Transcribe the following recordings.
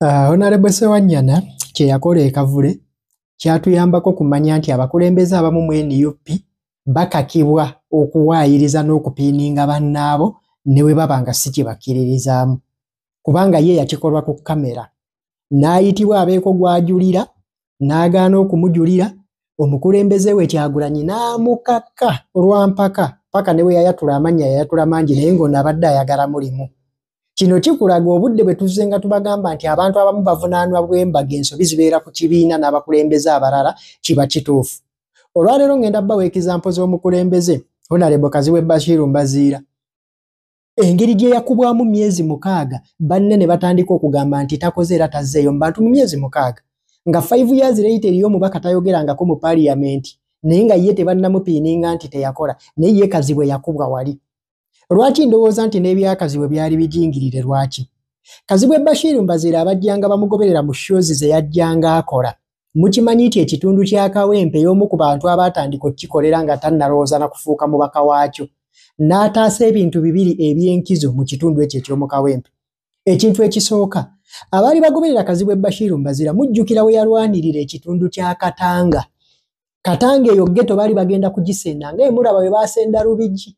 Honorable Sewanyana kye yakola e Kavule kyatuyambako kumanya nti abakulembeze abamu mu NUP bakakibwa okuwaayiriza n'okupiininga bannaabo ne bwe baba nga si kibakkiririzaamu kubanga ye yakikolwa ku kamera n'ayitibwa abeeko gw'ajulira n'agaana okumujulira omukulembeze we Kyagulanyi n'amukaka olwampaka paka ne bwe yayatula amannya yayatula mangi naye ng'ono abadde ayagala mulimu. Kino kikulaga obudde bwe tuzze nga tubagamba nti abantu abamu bavunaanwa bw'embaga ensobi zibeera ku kibiina n'abakulembeze abalala kiba kituufu. Olwaleero ngenda bbawa ekizampo z'omukulembeze Honorable Kaziwe Bashir Mbaziira. Engeri gye yakubwamu myezi 6 banne ne batandika okugamba nti takoze era tazzeeyo mu bantu mu myezi 6 nga 5 years later eriyo omubaka tayogerangako mu parliament naye nga ye tebannamupiininga nti teyakola naye ye Kazibwe yakubwa wali. Lwaki ndowooza nti n'ebyakaziwe byali bijingirire lwaki? Kazibwe Bashir Mbaziira abajjanga bamugoberera mu shows ze yajjanga akola. Mukimanyi nti ekitundu kya Kawempe y'omu ku bantu abatandika okukikolera nga tannalowooza na kufuuka mubaka waakyo. N'ataasa ebintu bibiri eby'enkizo mu kitundu ekyo eky'omu Kawempe. Ekintu ekisooka, abaali bagoberera Kazibwe Bashir Mbaziira mujjukira we yalwanirira ekitundu kya Katanga. Katanga eyo ghetto baali bagenda kugisenda ng'emulaba we baasenda Lubigi.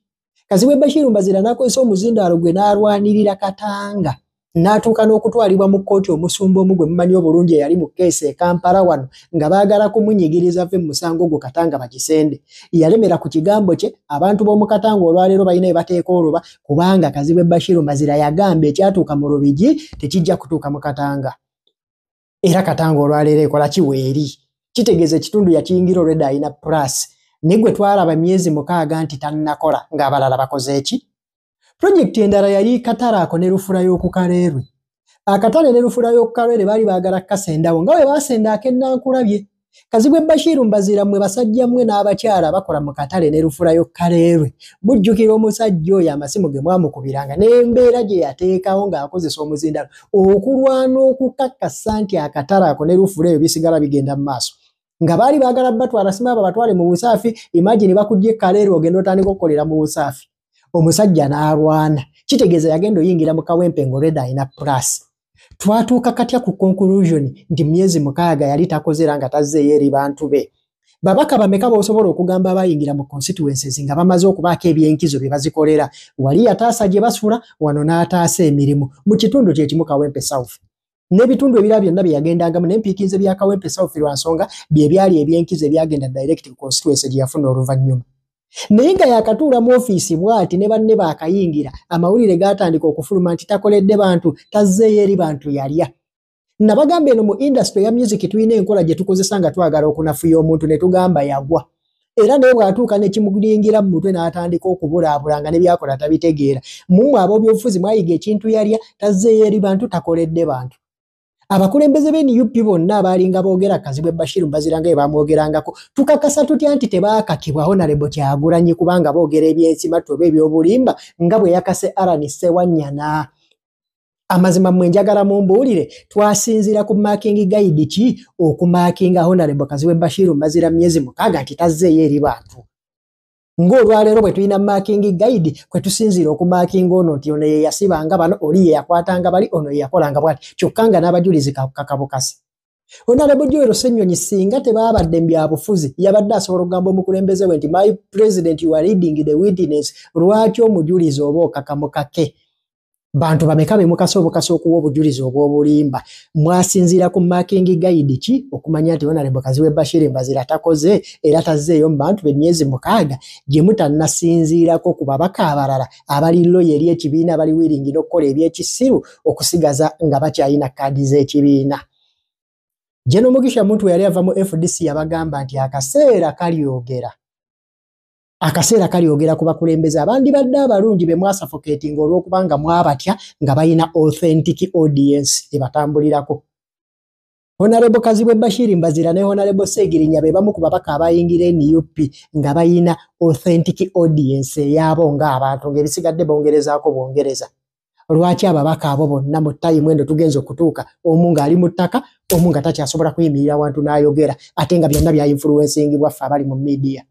Kazibwe Bashir Mbaziira n'akozesa omuzindaalo gwe n'alwanirira Katanga. N'atuuka n'okutwalibwa mu kkooti omusumba omu gwe mumanyi obulungi eyali mu keesi e Kampala wano nga baagala kumunyigiriza ave mu musango gwe Katanga bagisende. Yalemera ku kigambo kye abantu b'omu Katanga olwaleero balina bye bateeka oluba kubanga Kazibwe Bashir Mbaziira yagamba ekyatuuka mu Lubigi tekijja kutuuka mu Katanga. Era Katanga olwaleero ekola kiweeri. Kitegeeza ekitundu yakiyingira olwedda alina plus. Negwe twalaba myezi 6 nti tannakola ng'abalala bakoze eki? Project endala yali Kataraako ne Lufula y'oku Kaleerwe. Akatale ne Lufula y'oku Kaleerwe baali baagala kasendawo nga bwe baasenda ak'Ennankulabye. Kazibwe Bashir Mbaziira mmwe basajja mmwe n'abakyala bakola mu katale ne Lufula y'oku Kaleerwe. Mujjukira omusajja oyo amasimu ge mwamukubiranga n'embeera gye yateekawo ng'akozesa omuzindaalo okulwana okukakasa nti Akataraako ne Lufula eyo bisigala bigenda mu maaso. Nga baali baagala batwala sima batwale mu busaafi, imagine bakujje Kaleerwe ogenda otandika okukolera mu busaafi. Omusajja n'alwana. Kitegeeza yagenda oyingira mu Kawempe ng'olwedda alina plus. Twatuuka katya ku conclusion nti myezi 6 yali takozera nga tazzeeyo eri bantu be. Babaka bameka b'osobola okugamba abayingira mu constituencies nga bamaze okubaako ebyenkizo bye bazikolera. Wali yataasa gye basula, wano n'ataasa emirimu mu kitundu kye kimu Kawempe South. N'ebitundu ebirala byonna bye yagendangamu n'empiikinze bya Kawempe South lwa nsonga bye byali ebyenkizo ebyagenda direct ku constituency gye yafuna oluvannyuma. Naye nga yakatuula mu ofiisi bw'ati ne banne baakayingira amawulire gaatandika okufuluma nti takoledde bantu tazzeeyo eri bantu yalya. Nabagamba eno mu industry ya music tulina enkola gye tukozesa nga twagala okunafuya omuntu ne tugamba yagwa. Era naye bw'atuuka ne kimuyingira mu mutwe n'atandika okubulaabulanga ne byakola tabitegeera. Mumwe ab'ebyobufuzi mwayiga ekintu yalya tazzeeyo eri bantu takoledde bantu. Abakulembeze b'NUP bonna abaalinga boogera Kazibwe Bashir Mbaziira nga bamwogerangako tukakasa tutya nti tebaakakibwa Honorable Kyagulanyi kubanga boogera eby'ensimattu oba eby'obulimba nga bwe yakase Alan Sewanyana. Amazima mmwe njagala mumbuulire twasinziira ku marking guide ki okumarkinga Honorable Kazibwe Bashir Mbaziira myezi 6 nti tazzeeyo eri bantu. Ng'olwaleero bwe tulina marking guide kwe tusinziira okumarkinga ono nti ono ye yasibanga bano oli ye yakwatanga bali ono ye yakolanga bwati kyokka nga n'abajulizi kakabukasi. Honorable Joel Ssenyonyi singa tebaabadde mu byabufuzi yabadde asobola okugamba omukulembeze we nti my president you are leading the witness lwaki omujulizi oba okakamukake. Bantu bameka be mukasa obukasa okuwa obujulizi obw'obulimba. Mwasinziira ku marking guide ki okumanya nti Honorable Kazibwe Bashir Mbaziira takoze era tazzeeyo mu bantu be myezi 6 gye mutannasinziirako ku babaka abalala abali loyeri ekibiina bali wiringi n'okukola ebyekisiru okusigaza nga bakyalina kaadi z'ekibiina. Jeno Mugisha muntu yali ava mu FDC yabagamba nti akaseera kalyogera. Akaseera kalyogera ku bakulembeze abandi badde abalungi be mwasuffocating olw'okubanga mwabatya nga bayina authentic audience ebatambulirako. Honorable Kazibwe Bashir Mbaziira ne Honorable Segirinya be bamu ku babaka abayingira NUP nga bayina authentic audience eyabo ng'abantu ng'ebisigadde bongerezaako bongereza. Lwaki ababaka abo bonna mu time endo tugenza okutuuka omu ng'ali mu ttaka omu nga takyasobola kuyimirira wantu n'ayogera ate nga byonna bya influencing bwaffe abali mu media.